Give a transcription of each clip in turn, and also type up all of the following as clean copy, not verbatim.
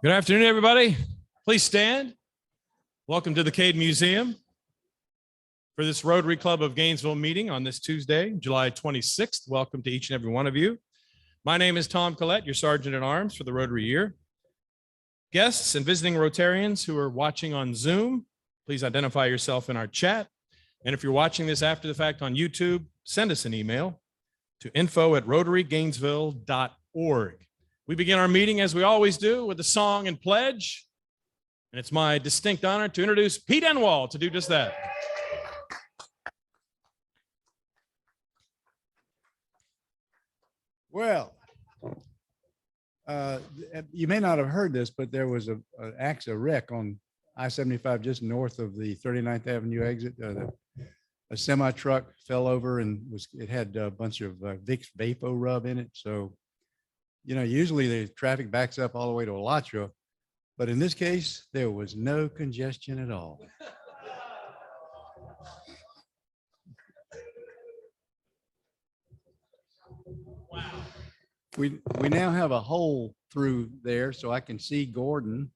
Good afternoon, everybody. Please stand. Welcome to the Cade Museum for this Rotary Club of Gainesville meeting on this Tuesday, July 26th. Welcome to each and every one of you. My name is Tom Collette, your Sergeant at Arms for the Rotary year. Guests and visiting Rotarians who are watching on Zoom, please identify yourself in our chat. And if you're watching this after the fact on YouTube, send us an email to info@rotarygainesville.org. We begin our meeting, as we always do, with a song and pledge. And it's my distinct honor to introduce Pete Enwall to do just that. Well, you may not have heard this, but there was a wreck on I-75 just north of the 39th Avenue exit. A semi truck fell over and it had a bunch of Vicks Vapo Rub in it. So, you know, usually the traffic backs up all the way to Alachua, but in this case, there was no congestion at all. Wow. We now have a hole through there, so I can see Gordon,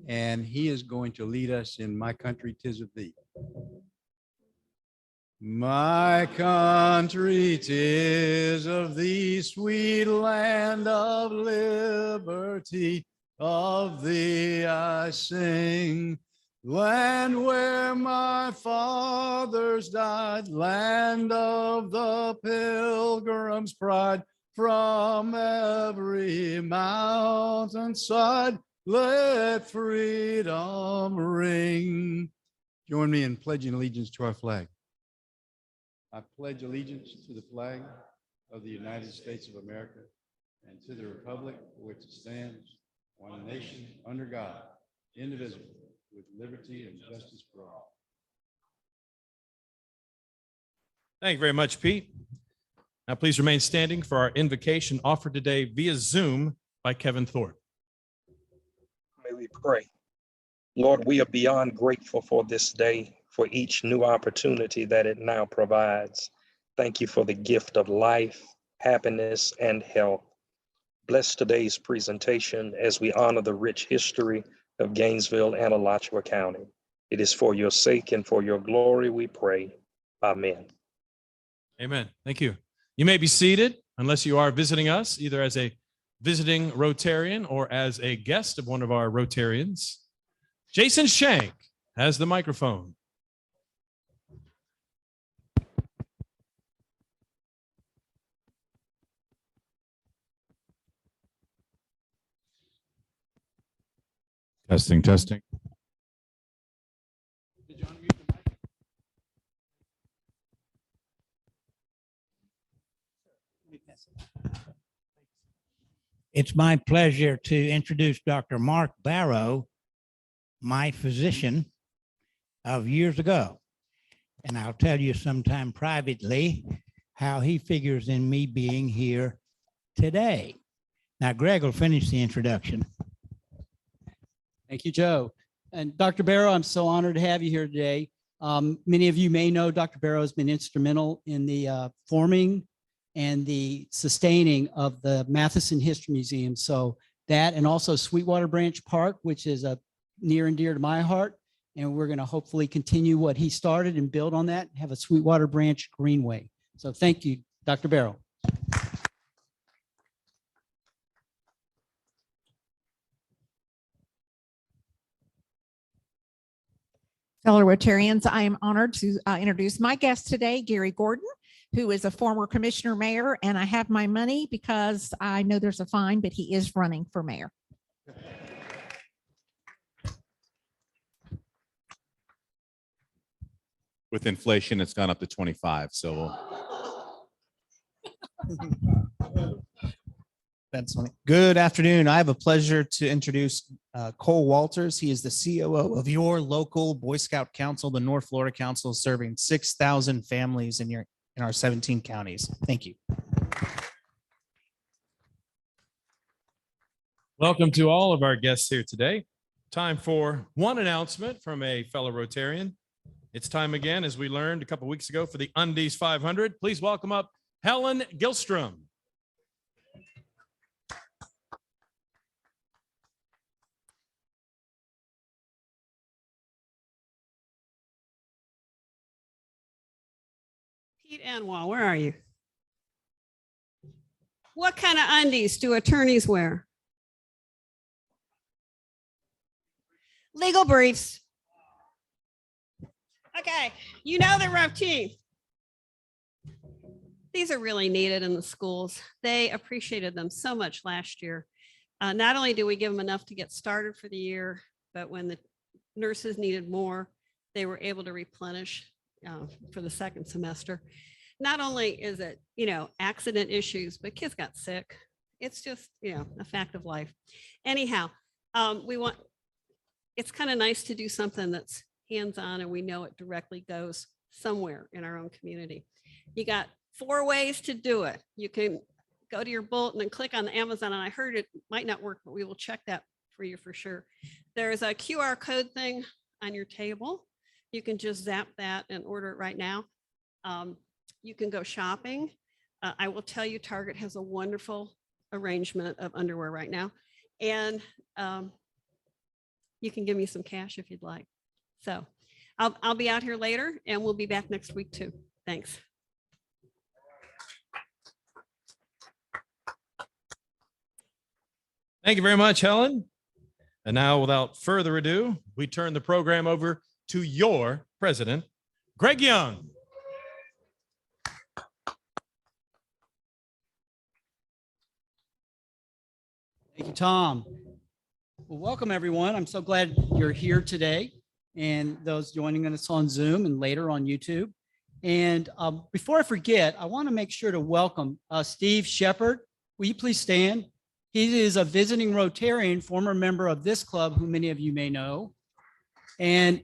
and he is going to lead us in My Country 'Tis of Thee. My country 'tis of thee, sweet land of liberty, of thee I sing. Land where my fathers died, land of the pilgrim's pride, from every mountainside, let freedom ring. Join me in pledging allegiance to our flag. I pledge allegiance to the flag of the United States of America and to the republic for which it stands, one nation, under God, indivisible, with liberty and justice for all. Thank you very much, Pete. Now, please remain standing for our invocation offered today via Zoom by Kevin Thorpe. May we pray. Lord, we are beyond grateful for this day, for each new opportunity that it now provides. Thank you for the gift of life, happiness, and health. Bless today's presentation as we honor the rich history of Gainesville and Alachua County. It is for your sake and for your glory we pray. Amen. Amen. Thank you. You may be seated unless you are visiting us, either as a visiting Rotarian or as a guest of one of our Rotarians. Jason Shank has the microphone. Testing, testing. Did you unmute the mic? It's my pleasure to introduce Dr. Mark Barrow, my physician of years ago. And I'll tell you sometime privately how he figures in me being here today. Now, Greg will finish the introduction. Thank you, Joe. And Dr. Barrow, I'm so honored to have you here today. Many of you may know Dr. Barrow has been instrumental in the forming and the sustaining of the Matheson History Museum. So that, and also Sweetwater Branch Park, which is near and dear to my heart. And we're going to hopefully continue what he started and build on that, have a Sweetwater Branch Greenway. So thank you, Dr. Barrow. Fellow Rotarians, I am honored to introduce my guest today, Gary Gordon, who is a former commissioner mayor, and I have my money because I know there's a fine, but he is running for mayor. With inflation, it's gone up to 25. So That's funny. Good afternoon. I have a pleasure to introduce Cole Walters. He is the COO of your local Boy Scout Council, the North Florida Council, serving 6,000 families in our 17 counties. Thank you. Welcome to all of our guests here today. Time for one announcement from a fellow Rotarian. It's time again, as we learned a couple weeks ago, for the Undies 500. Please welcome up Helen Gilstrom. Pete Anwar, where are you? What kind of undies do attorneys wear? Legal briefs. Okay, you know the routine. These are really needed in the schools. They appreciated them so much last year. Not only do we give them enough to get started for the year, but when the nurses needed more, they were able to replenish for the second semester. Not only is it, accident issues, but kids got sick. It's just, a fact of life. Anyhow, it's kind of nice to do something that's hands-on and we know it directly goes somewhere in our own community. You got 4 ways to do it. You can go to your bulletin and click on the Amazon, and I heard it might not work, but we will check that for you for sure. There's a QR code thing on your table. You can just zap that and order it right now. You can go shopping. I will tell you, Target has a wonderful arrangement of underwear right now. And you can give me some cash if you'd like. So I'll be out here later and we'll be back next week too. Thanks. Thank you very much, Helen. And now, without further ado, we turn the program over to your president, Greg Young. Thank you, Tom. Well, welcome everyone. I'm so glad you're here today and those joining us on Zoom and later on YouTube. And before I forget, I want to make sure to welcome Steve Shepard. Will you please stand? He is a visiting Rotarian, former member of this club, who many of you may know. And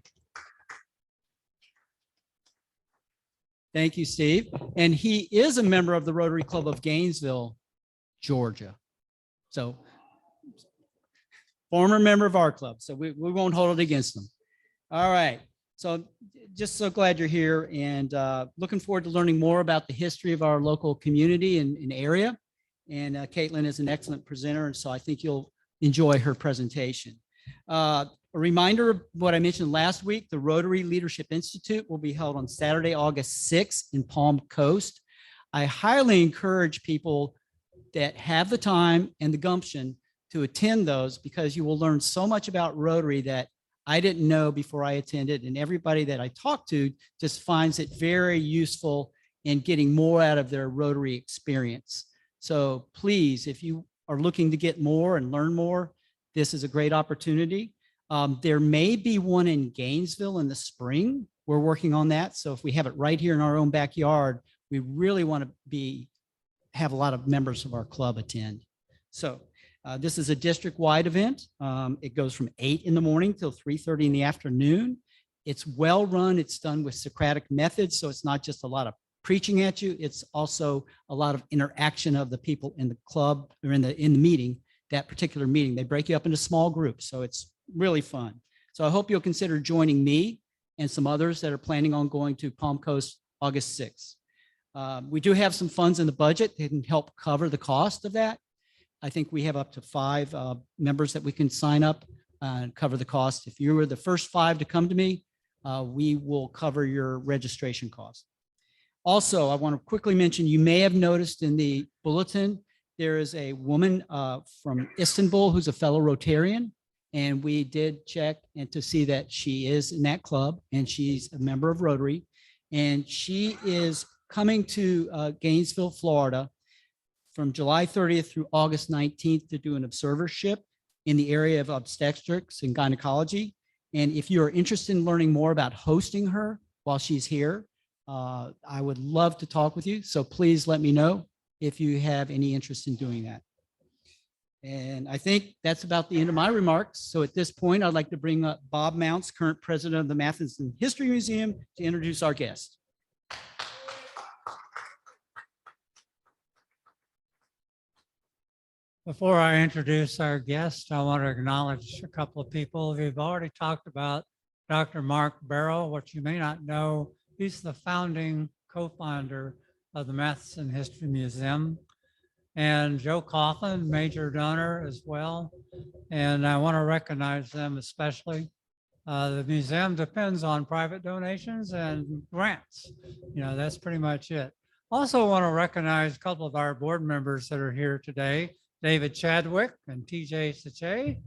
thank you, Steve. And he is a member of the Rotary Club of Gainesville, Georgia. So former member of our club. So we won't hold it against them. All right. So just so glad you're here and looking forward to learning more about the history of our local community and area. And Kaitlyn is an excellent presenter, and so I think you'll enjoy her presentation. A reminder of what I mentioned last week, the Rotary Leadership Institute will be held on Saturday, August 6th in Palm Coast. I highly encourage people that have the time and the gumption to attend those because you will learn so much about Rotary that I didn't know before I attended, and everybody that I talked to just finds it very useful in getting more out of their Rotary experience. So please, if you are looking to get more and learn more, this is a great opportunity. There may be one in Gainesville in the spring. We're working on that. So if we have it right here in our own backyard, we really want to have a lot of members of our club attend. So this is a district-wide event. It goes from 8 in the morning till 3:30 in the afternoon. It's well run. It's done with Socratic methods. So it's not just a lot of preaching at you. It's also a lot of interaction of the people in the club or in the meeting, that particular meeting. They break you up into small groups. So it's really fun. So I hope you'll consider joining me and some others that are planning on going to Palm Coast August 6th. We do have some funds in the budget that can help cover the cost of that. I think we have up to 5 members that we can sign up and cover the cost. If you were the first 5 to come to me, we will cover your registration cost. Also, I want to quickly mention, you may have noticed in the bulletin, there is a woman from Istanbul who's a fellow Rotarian. And we did check and to see that she is in that club and she's a member of Rotary. And she is coming to Gainesville, Florida from July 30th through August 19th to do an observership in the area of obstetrics and gynecology. And if you are interested in learning more about hosting her while she's here, I would love to talk with you. So please let me know if you have any interest in doing that. And I think that's about the end of my remarks. So at this point, I'd like to bring up Bob Mounts, current president of the Matheson History Museum, to introduce our guest. Before I introduce our guest, I want to acknowledge a couple of people. We've already talked about Dr. Mark Barrow. What you may not know, he's the founding co-founder of the Matheson History Museum. And Joe Coughlin, major donor as well. And I want to recognize them especially. The museum depends on private donations and grants. You know, that's pretty much it. Also want to recognize a couple of our board members that are here today, David Chadwick and TJ Sache,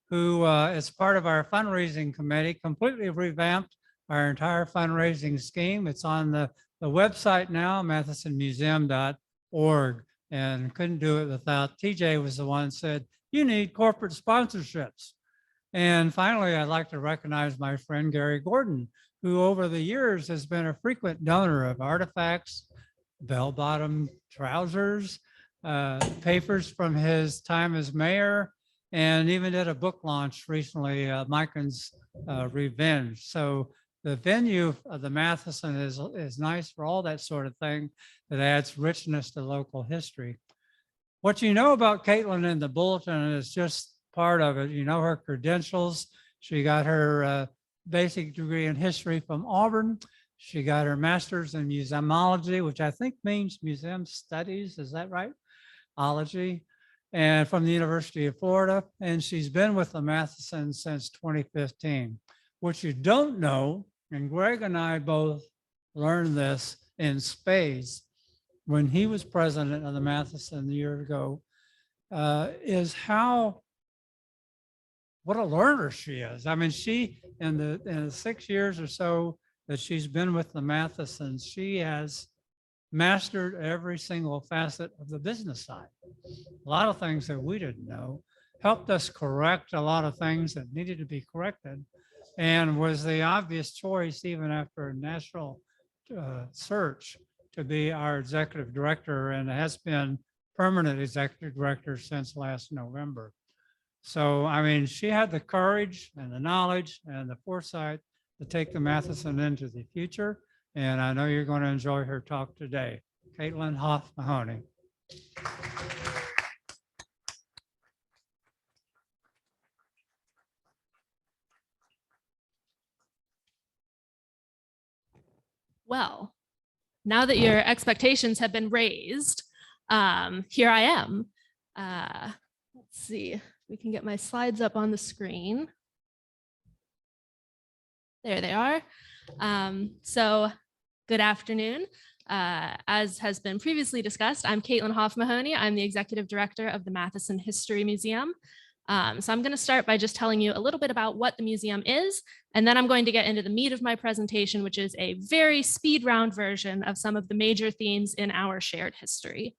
who as part of our fundraising committee completely revamped our entire fundraising scheme. It's on the website now, mathesonmuseum.org, and couldn't do it without TJ was the one that said, you need corporate sponsorships. And finally, I'd like to recognize my friend Gary Gordon, who over the years has been a frequent donor of artifacts, bell-bottom trousers, papers from his time as mayor, and even did a book launch recently, Mikan's Revenge. So the venue of the Matheson is nice for all that sort of thing that adds richness to local history. What you know about Kaitlyn in the bulletin is just part of it. You know her credentials. She got her basic degree in history from Auburn. She got her master's in museumology, which I think means museum studies. Is that right? Ology. And from the University of Florida. And she's been with the Matheson since 2015. What you don't know, and Greg and I both learned this in spades when he was president of the Matheson a year ago, is what a learner she is. I mean, she, in the 6 years or so that she's been with the Mathesons, she has mastered every single facet of the business side. A lot of things that we didn't know, helped us correct a lot of things that needed to be corrected, and was the obvious choice even after a national search to be our executive director, and has been permanent executive director since last November. So, I mean, she had the courage and the knowledge and the foresight to take the Matheson into the future. And I know you're going to enjoy her talk today. Kaitlyn Hof-Mahoney. Well, now that your expectations have been raised, here I am. Let's see. We can get my slides up on the screen. There they are. So good afternoon. As has been previously discussed, I'm Kaitlyn Hof-Mahoney. I'm the executive director of the Matheson History Museum. So I'm going to start by just telling you a little bit about what the museum is, and then I'm going to get into the meat of my presentation, which is a very speed round version of some of the major themes in our shared history.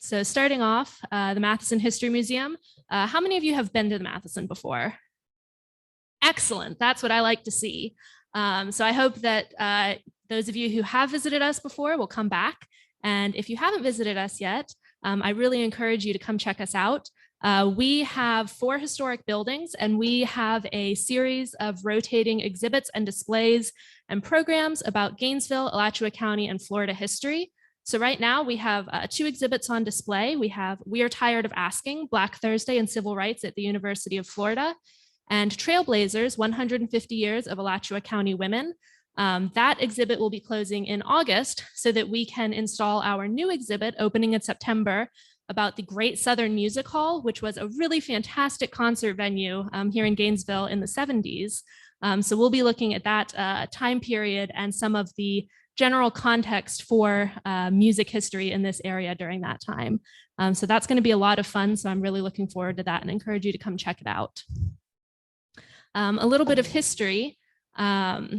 So starting off, the Matheson History Museum. How many of you have been to the Matheson before? Excellent, that's what I like to see. So I hope that those of you who have visited us before will come back. And if you haven't visited us yet, I really encourage you to come check us out. We have 4 historic buildings, and we have a series of rotating exhibits and displays and programs about Gainesville, Alachua County, and Florida history. So right now we have 2 exhibits on display. We have We Are Tired of Asking, Black Thursday and Civil Rights at the University of Florida, and Trailblazers, 150 Years of Alachua County Women. That exhibit will be closing in August so that we can install our new exhibit opening in September about the Great Southern Music Hall, which was a really fantastic concert venue here in Gainesville in the 70s. So we'll be looking at that time period and some of the general context for music history in this area during that time. So that's going to be a lot of fun. So I'm really looking forward to that and encourage you to come check it out. A little bit of history.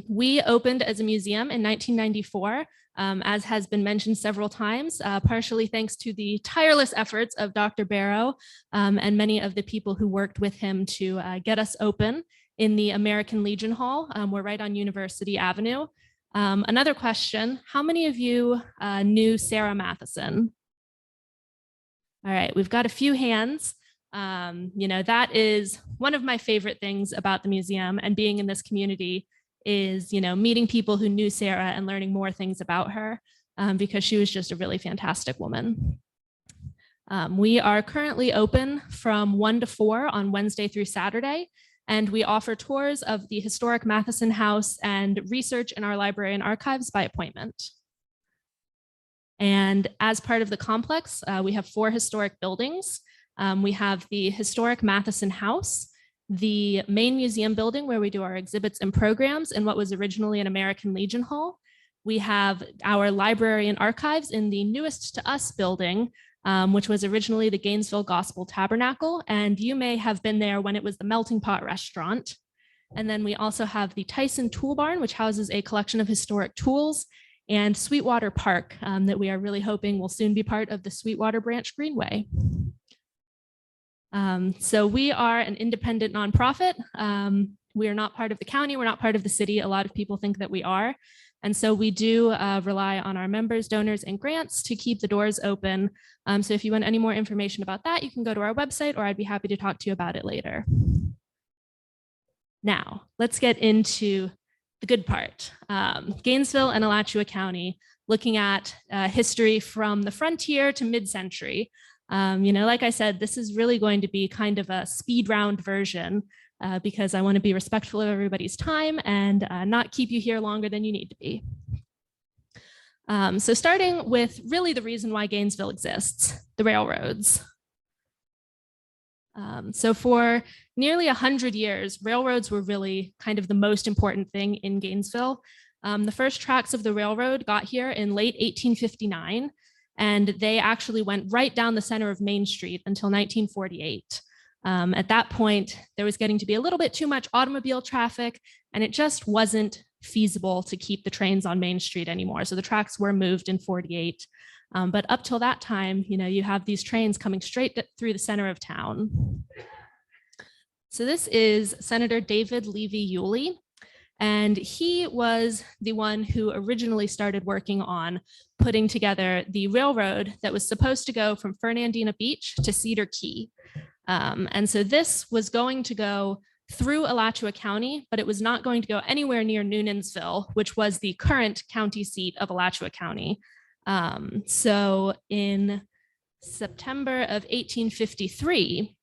We opened as a museum in 1994, as has been mentioned several times, partially thanks to the tireless efforts of Dr. Barrow and many of the people who worked with him to get us open in the American Legion Hall. We're right on University Avenue. Another question, how many of you knew Sarah Matheson? All right, we've got a few hands. You know, that is one of my favorite things about the museum and being in this community is, you know, meeting people who knew Sarah and learning more things about her because she was just a really fantastic woman. We are currently open from 1 to 4 on Wednesday through Saturday, and we offer tours of the historic Matheson House and research in our library and archives by appointment. And as part of the complex, we have 4 historic buildings. We have the historic Matheson House. the main museum building where we do our exhibits and programs in what was originally an American Legion Hall. We have our library and archives in the newest to us building, which was originally the Gainesville Gospel Tabernacle. And you may have been there when it was the Melting Pot Restaurant. And then we also have the Tyson Tool Barn, which houses a collection of historic tools, and Sweetwater Park that we are really hoping will soon be part of the Sweetwater Branch Greenway. So we are an independent nonprofit. We are not part of the county. We're not part of the city. A lot of people think that we are. And so we do rely on our members, donors, and grants to keep the doors open. So if you want any more information about that, you can go to our website, or I'd be happy to talk to you about it later. Now, let's get into the good part. Gainesville and Alachua County, looking at history from the frontier to mid-century. Like I said, this is really going to be kind of a speed round version because I want to be respectful of everybody's time and not keep you here longer than you need to be. So starting with really the reason why Gainesville exists, the railroads. So for nearly 100 years, railroads were really kind of the most important thing in Gainesville. The first tracks of the railroad got here in late 1859, and they actually went right down the center of Main Street until 1948. At that point, there was getting to be a little bit too much automobile traffic, and it just wasn't feasible to keep the trains on Main Street anymore. So the tracks were moved in 48. But up till that time, you have these trains coming straight through the center of town. So this is Senator David Levy Yulee, and he was the one who originally started working on putting together the railroad that was supposed to go from Fernandina Beach to Cedar Key. And so this was going to go through Alachua County, but it was not going to go anywhere near Noonanville, which was the current county seat of Alachua County. So in September of 1853,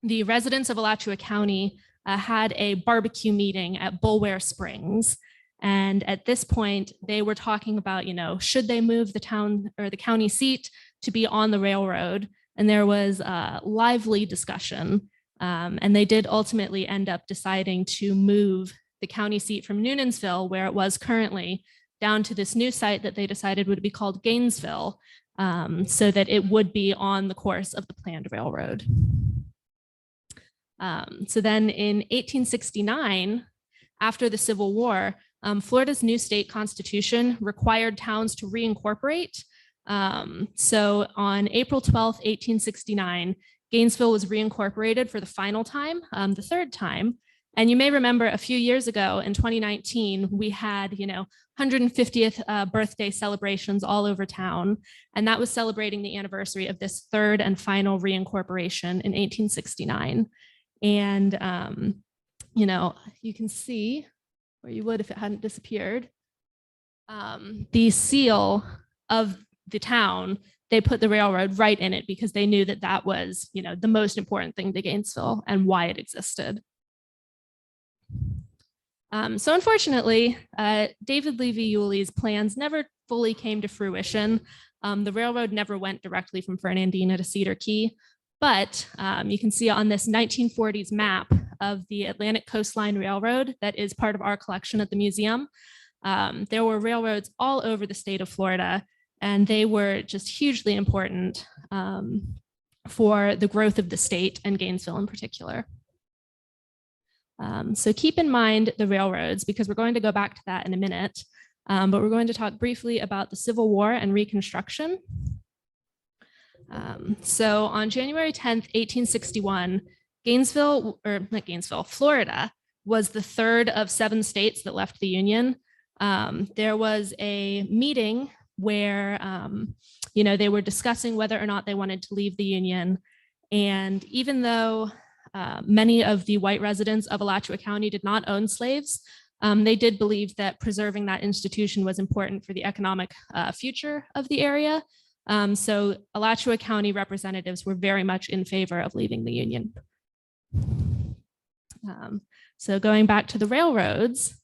the residents of Alachua County had a barbecue meeting at Bulware Springs. And at this point, they were talking about, should they move the town or the county seat to be on the railroad? And there was a lively discussion. And they did ultimately end up deciding to move the county seat from Noonanville, where it was currently, down to this new site that they decided would be called Gainesville, so that it would be on the course of the planned railroad. So then in 1869, after the Civil War, Florida's new state constitution required towns to reincorporate. So on April 12th, 1869, Gainesville was reincorporated for the final time, the third time. And you may remember a few years ago in 2019, we had, 150th birthday celebrations all over town. And that was celebrating the anniversary of this third and final reincorporation in 1869. And, you can see, or you would if it hadn't disappeared, the seal of the town, they put the railroad right in it because they knew that that was, the most important thing to Gainesville and why it existed. So unfortunately, David Levy Yulee's plans never fully came to fruition. The railroad never went directly from Fernandina to Cedar Key, but you can see on this 1940s map of the Atlantic Coastline Railroad that is part of our collection at the museum, there were railroads all over the state of Florida, and they were just hugely important for the growth of the state and Gainesville in particular. So keep in mind the railroads, because we're going to go back to that in a minute, but we're going to talk briefly about the Civil War and Reconstruction. So on January 10th, 1861, Florida was the third of 7 states that left the Union. There was a meeting where, they were discussing whether or not they wanted to leave the Union. And even though many of the white residents of Alachua County did not own slaves, they did believe that preserving that institution was important for the economic future of the area. So Alachua County representatives were very much in favor of leaving the Union. So going back to the railroads,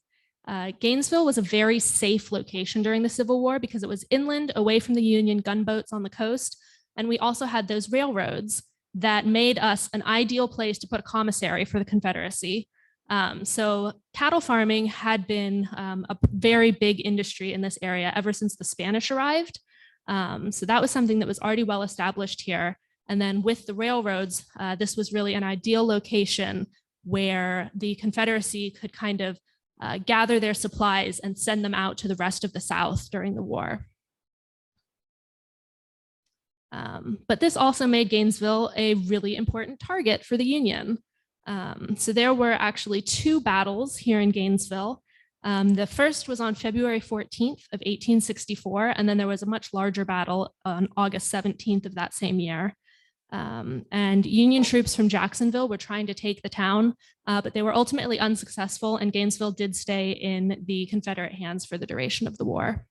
Gainesville was a very safe location during the Civil War because it was inland, away from the Union gunboats on the coast. And we also had those railroads. that made us an ideal place to put a commissary for the Confederacy. So cattle farming had been a very big industry in this area ever since the Spanish arrived. So that was something that was already well established here. And then with the railroads, this was really an ideal location where the Confederacy could kind of gather their supplies and send them out to the rest of the South during the war. But this also made Gainesville a really important target for the Union. So there were actually 2 battles here in Gainesville. The first was on February 14th of 1864, and then there was a much larger battle on August 17th of that same year. And Union troops from Jacksonville were trying to take the town, but they were ultimately unsuccessful, and Gainesville did stay in the Confederate hands for the duration of the war.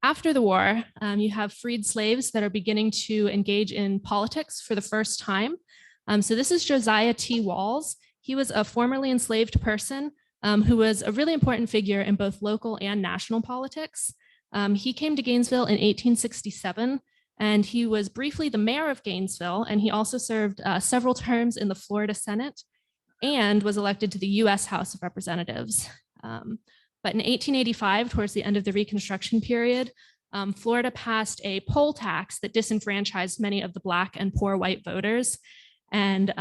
After the war, you have freed slaves that are beginning to engage in politics for the first time. So this is Josiah T. Walls. He was a formerly enslaved person who was a really important figure in both local and national politics. He came to Gainesville in 1867, and he was briefly the mayor of Gainesville, and he also served several terms in the Florida Senate and was elected to the U.S. House of Representatives. But in 1885, towards the end of the Reconstruction period, Florida passed a poll tax that disenfranchised many of the Black and poor white voters. And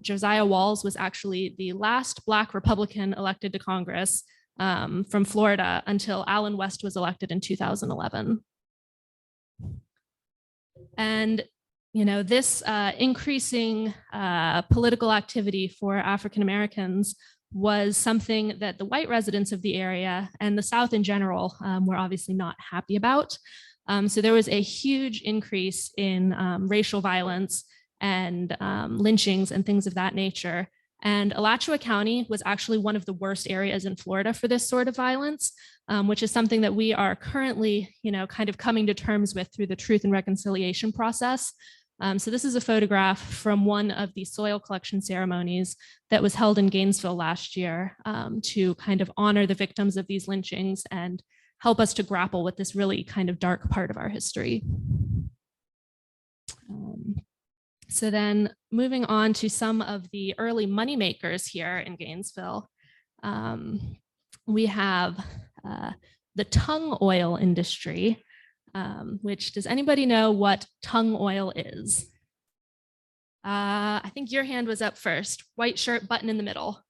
Josiah Walls was actually the last Black Republican elected to Congress from Florida until Allen West was elected in 2011. And this increasing political activity for African Americans was something that the white residents of the area and the South in general were obviously not happy about. So there was a huge increase in racial violence and lynchings and things of that nature. And Alachua County was actually one of the worst areas in Florida for this sort of violence, which is something that we are currently, kind of coming to terms with through the Truth and Reconciliation process. So this is a photograph from one of the soil collection ceremonies that was held in Gainesville last year to kind of honor the victims of these lynchings and help us to grapple with this really kind of dark part of our history. So then moving on to some of the early moneymakers here in Gainesville, we have the tung oil industry. Which, does anybody know what tung oil is? I think your hand was up first. White shirt, button in the middle.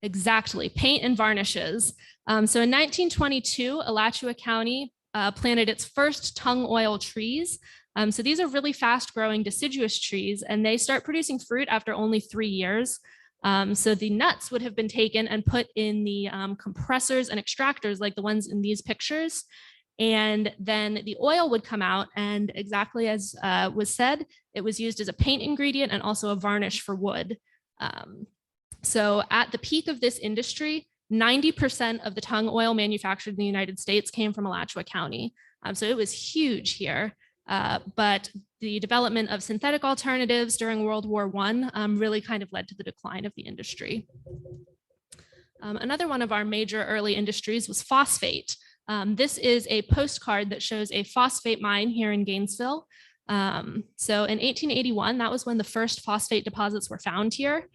Exactly, paint and varnishes. So in 1922, Alachua County planted its first tung oil trees. So these are really fast growing deciduous trees, and they start producing fruit after only 3 years. So the nuts would have been taken and put in the compressors and extractors like the ones in these pictures. And then the oil would come out, and exactly as was said, it was used as a paint ingredient and also a varnish for wood. So at the peak of this industry, 90% of the tung oil manufactured in the United States came from Alachua County. So it was huge here. But the development of synthetic alternatives during World War I really kind of led to the decline of the industry. Another one of our major early industries was phosphate. This is a postcard that shows a phosphate mine here in Gainesville. So in 1881, that was when the first phosphate deposits were found here.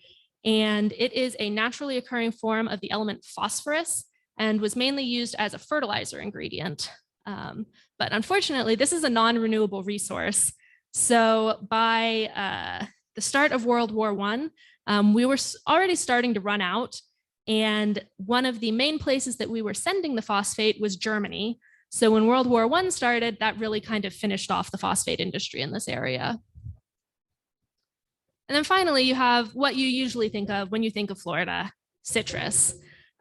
And it is a naturally occurring form of the element phosphorus and was mainly used as a fertilizer ingredient. But unfortunately, this is a non-renewable resource. So by the start of World War I, we were already starting to run out. And one of the main places that we were sending the phosphate was Germany. So when World War I started, that really kind of finished off the phosphate industry in this area. And then finally, you have what you usually think of when you think of Florida, citrus.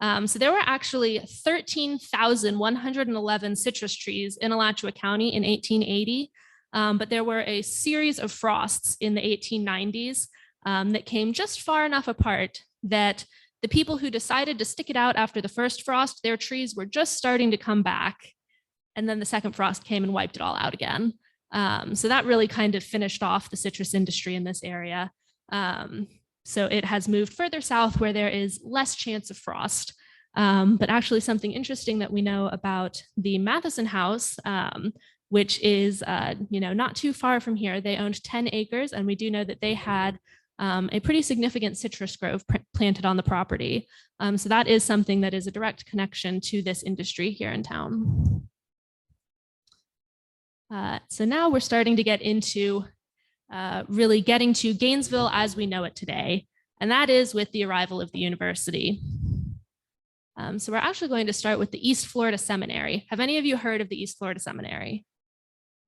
So there were actually 13,111 citrus trees in Alachua County in 1880, but there were a series of frosts in the 1890s that came just far enough apart that the people who decided to stick it out after the first frost, their trees were just starting to come back. And then the second frost came and wiped it all out again. So that really kind of finished off the citrus industry in this area. So it has moved further south where there is less chance of frost. But actually something interesting that we know about the Matheson house, which is not too far from here. They owned 10 acres, and we do know that they had a pretty significant citrus grove planted on the property. So that is something that is a direct connection to this industry here in town. So now we're starting to get into really getting to Gainesville as we know it today, and that is with the arrival of the university. So we're actually going to start with the East Florida Seminary. Have any of you heard of the East Florida Seminary?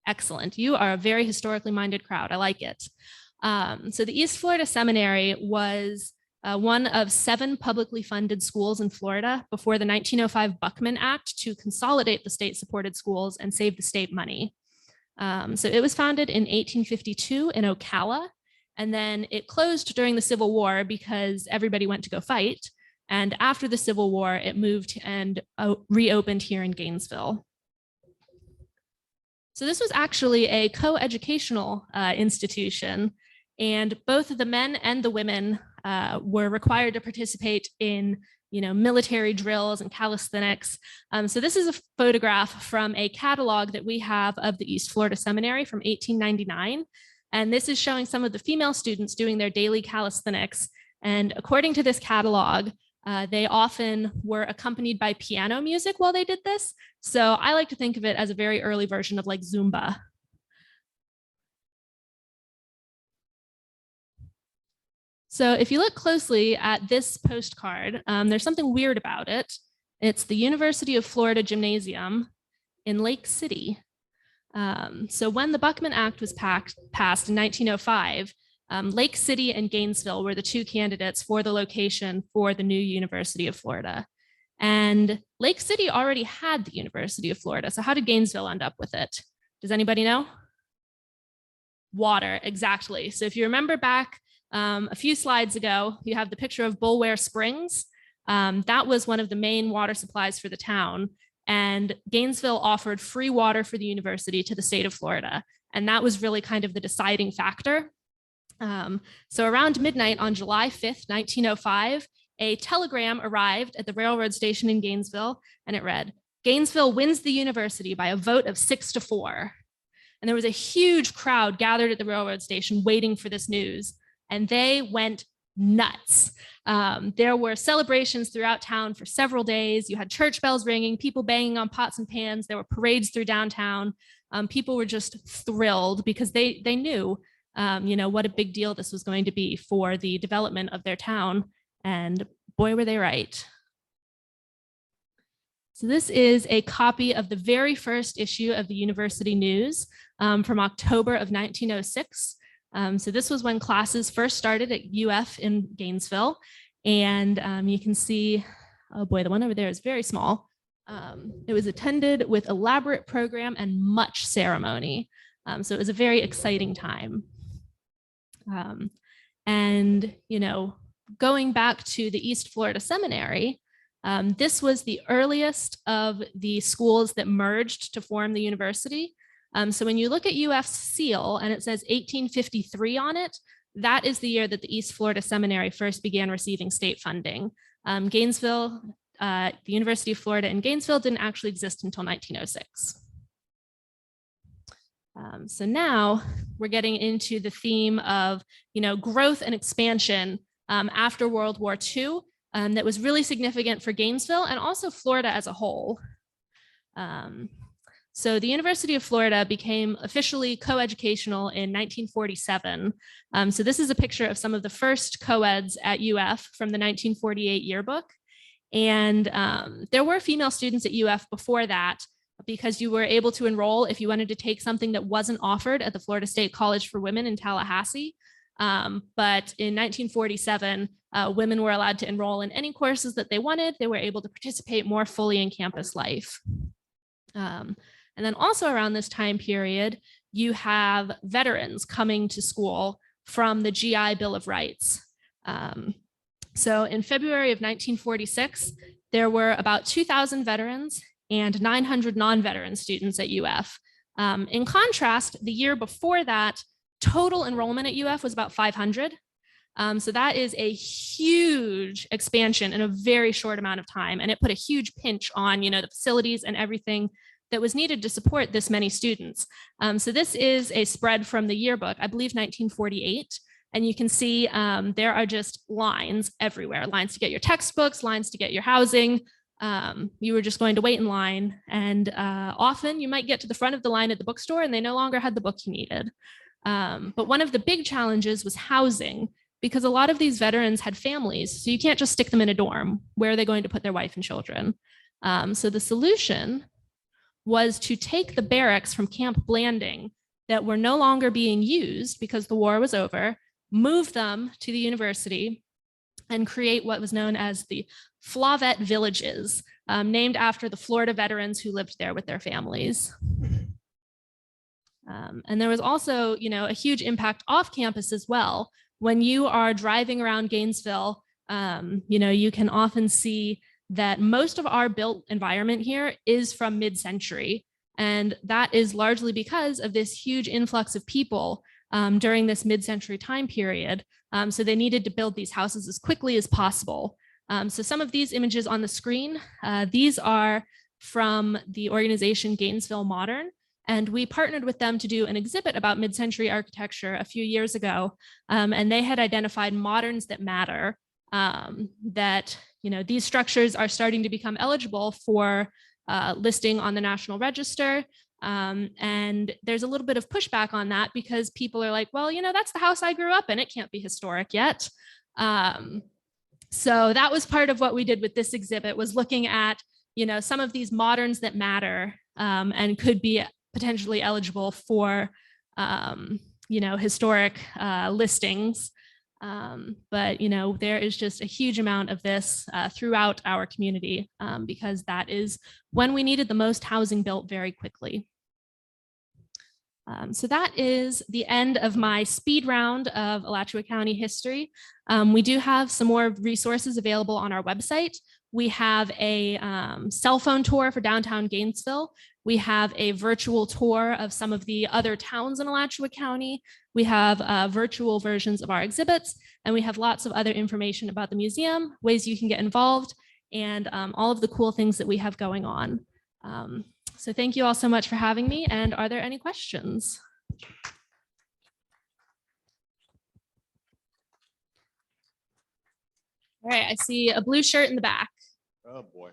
Excellent. You are a very historically minded crowd. I like it. So the East Florida Seminary was one of 7 publicly funded schools in Florida before the 1905 Buckman Act to consolidate the state-supported schools and save the state money. So it was founded in 1852 in Ocala, and then it closed during the Civil War because everybody went to go fight. And after the Civil War, it moved and reopened here in Gainesville. So this was actually a co-educational institution, and both the men and the women were required to participate in military drills and calisthenics. So this is a photograph from a catalog that we have of the East Florida Seminary from 1899. And this is showing some of the female students doing their daily calisthenics. And according to this catalog, they often were accompanied by piano music while they did this. So I like to think of it as a very early version of like Zumba. So if you look closely at this postcard, there's something weird about it. It's the University of Florida Gymnasium in Lake City. So when the Buckman Act was passed in 1905, Lake City and Gainesville were the 2 candidates for the location for the new University of Florida. And Lake City already had the University of Florida. So how did Gainesville end up with it? Does anybody know? Water, exactly. So if you remember back a few slides ago, you have the picture of Bulware Springs. That was one of the main water supplies for the town. And Gainesville offered free water for the university to the state of Florida. And that was really kind of the deciding factor. So around midnight on July 5th, 1905, a telegram arrived at the railroad station in Gainesville, and it read, "Gainesville wins the university by a vote of 6-4. And there was a huge crowd gathered at the railroad station waiting for this news, and they went nuts. There were celebrations throughout town for several days. You had church bells ringing, people banging on pots and pans. There were parades through downtown. People were just thrilled because they knew what a big deal this was going to be for the development of their town. And boy, were they right. So this is a copy of the very first issue of the University News from October of 1906. So this was when classes first started at UF in Gainesville. And you can see, oh boy, the one over there is very small. It was attended with elaborate program and much ceremony. So it was a very exciting time. And, going back to the East Florida Seminary, this was the earliest of the schools that merged to form the university. So when you look at UF's seal and it says 1853 on it, that is the year that the East Florida Seminary first began receiving state funding. Gainesville, the University of Florida in Gainesville didn't actually exist until 1906. So now we're getting into the theme of, growth and expansion after World War II that was really significant for Gainesville and also Florida as a whole. So the University of Florida became officially co-educational in 1947. So this is a picture of some of the first co-eds at UF from the 1948 yearbook. And there were female students at UF before that, because you were able to enroll if you wanted to take something that wasn't offered at the Florida State College for Women in Tallahassee. But in 1947, women were allowed to enroll in any courses that they wanted. They were able to participate more fully in campus life. And then also around this time period, you have veterans coming to school from the GI Bill of Rights. So in February of 1946, there were about 2,000 veterans and 900 non-veteran students at UF. In contrast, the year before that, total enrollment at UF was about 500. So that is a huge expansion in a very short amount of time. And it put a huge pinch on, the facilities and everything that was needed to support this many students. So this is a spread from the yearbook, I believe 1948. And you can see there are just lines everywhere, lines to get your textbooks, lines to get your housing. You were just going to wait in line. And often you might get to the front of the line at the bookstore and they no longer had the book you needed. But one of the big challenges was housing, because a lot of these veterans had families. So you can't just stick them in a dorm. Where are they going to put their wife and children? So the solution was to take the barracks from Camp Blanding that were no longer being used because the war was over, move them to the university, and create what was known as the Flavette Villages, named after the Florida veterans who lived there with their families. And there was also, a huge impact off campus as well. When you are driving around Gainesville, you can often see that most of our built environment here is from mid-century. And that is largely because of this huge influx of people during this mid-century time period. So they needed to build these houses as quickly as possible. So some of these images on the screen, these are from the organization Gainesville Modern. And we partnered with them to do an exhibit about mid-century architecture a few years ago. And they had identified moderns that matter, that these structures are starting to become eligible for listing on the National Register. And there's a little bit of pushback on that because people are like, well, that's the house I grew up in. It can't be historic yet. So that was part of what we did with this exhibit, was looking at, some of these moderns that matter and could be potentially eligible for, historic listings. But there is just a huge amount of this throughout our community because that is when we needed the most housing built very quickly. So that is the end of my speed round of Alachua County history. We do have some more resources available on our website. We have a cell phone tour for downtown Gainesville. We have a virtual tour of some of the other towns in Alachua County. We have virtual versions of our exhibits, and we have lots of other information about the museum, ways you can get involved, and all of the cool things that we have going on. So thank you all so much for having me. And are there any questions? All right, I see a blue shirt in the back. Oh, boy.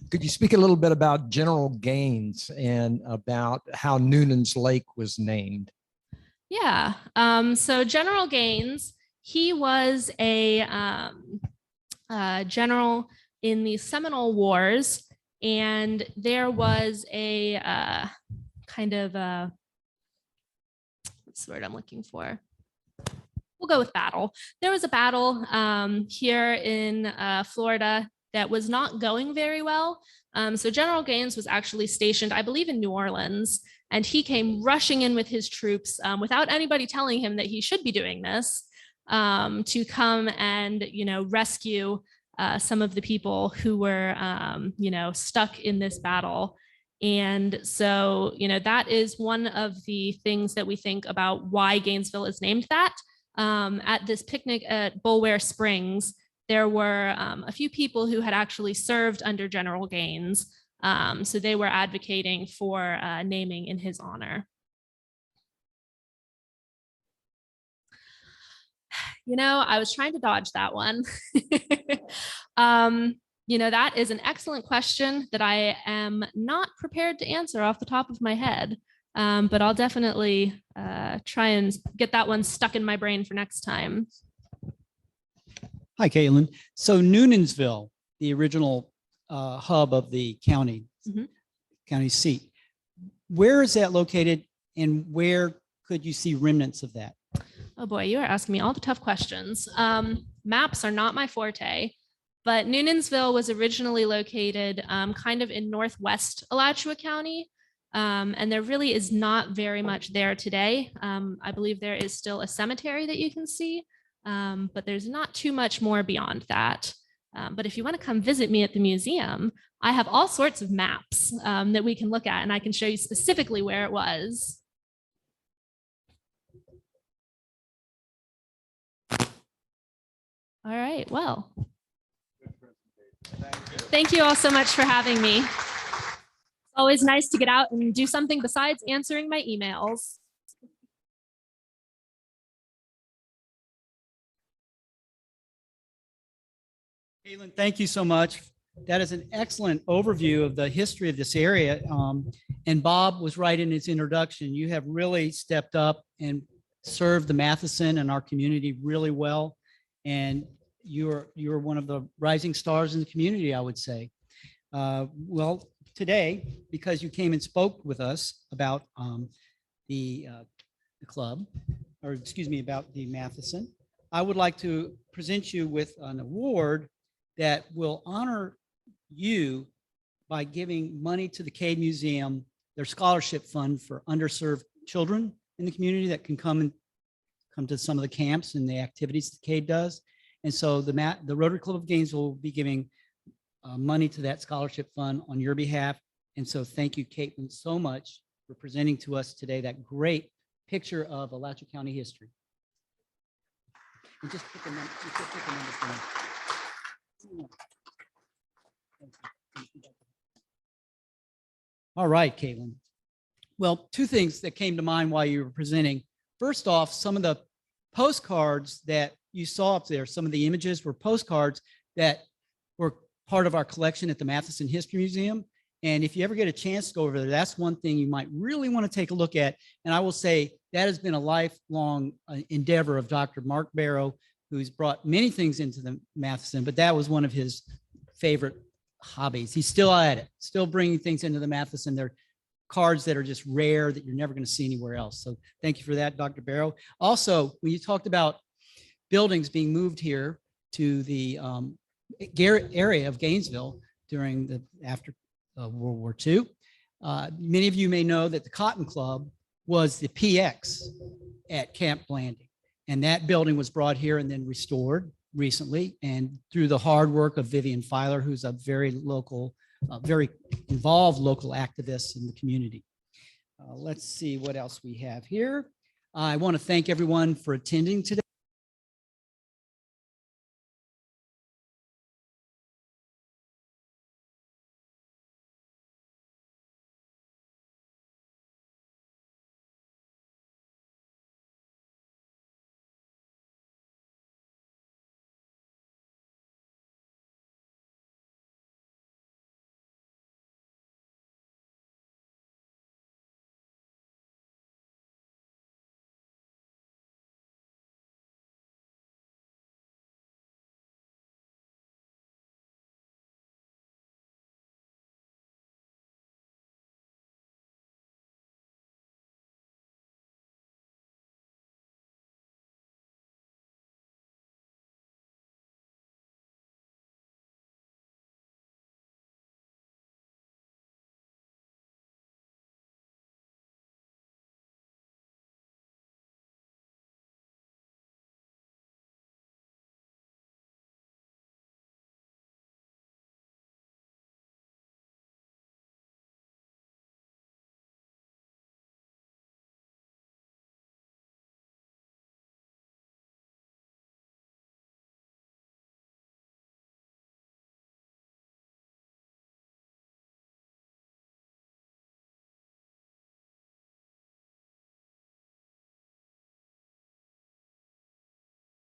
Could you speak a little bit about General Gaines and about how Noonan's Lake was named? Yeah, so General Gaines, he was a general in the Seminole Wars, and there was a kind of what's the word I'm looking for? We'll go with battle. There was a battle here in Florida that was not going very well. So General Gaines was actually stationed, I believe, in New Orleans, and he came rushing in with his troops without anybody telling him that he should be doing this, to come and, rescue some of the people who were, stuck in this battle. And so, that is one of the things that we think about why Gainesville is named that. At this picnic at Bulware Springs, there were a few people who had actually served under General Gaines. So they were advocating for naming in his honor. I was trying to dodge that one. That is an excellent question that I am not prepared to answer off the top of my head. But I'll definitely try and get that one stuck in my brain for next time. Hi, Kaitlyn. So Noonan'sville, the original hub of the county, county seat, where is that located and where could you see remnants of that? Oh boy, you are asking me all the tough questions. Maps are not my forte, but Noonan'sville was originally located kind of in northwest Alachua County. And there really is not very much there today. I believe there is still a cemetery that you can see, but there's not too much more beyond that. But if you want to come visit me at the museum, I have all sorts of maps that we can look at, and I can show you specifically where it was. All right, well. Thank you all so much for having me. It's always nice to get out and do something besides answering my emails. Kaitlyn, thank you so much. That is an excellent overview of the history of this area. And Bob was right in his introduction. You have really stepped up and served the Matheson and our community really well. And you're one of the rising stars in the community, I would say. Well, today, because you came and spoke with us about the club, or excuse me, about the Matheson, I would like to present you with an award that will honor you by giving money to the Cade Museum, their scholarship fund for underserved children in the community that can come to some of the camps and the activities that Cade does. And so the Rotary Club of Gainesville will be giving money to that scholarship fund on your behalf. And so thank you, Kaitlyn, so much for presenting to us today that great picture of Alachua County history. And just pick a number, for me. All right, Kaitlyn. Well, two things that came to mind while you were presenting. First off, some of the postcards that you saw up there, some of the images were postcards that were part of our collection at the Matheson History Museum. And if you ever get a chance to go over there, that's one thing you might really want to take a look at. And I will say that has been a lifelong endeavor of Dr. Mark Barrow, who's brought many things into the Matheson, but that was one of his favorite hobbies. He's still at it, still bringing things into the Matheson. They're cards that are just rare that you're never going to see anywhere else. So thank you for that, Dr. Barrow. Also, when you talked about buildings being moved here to the area of Gainesville during the after World War II, many of you may know that the Cotton Club was the PX at Camp Blanding. And that building was brought here and then restored recently. And through the hard work of Vivian Filer, who's a very local, very involved local activist in the community. Let's see what else we have here. I want to thank everyone for attending today.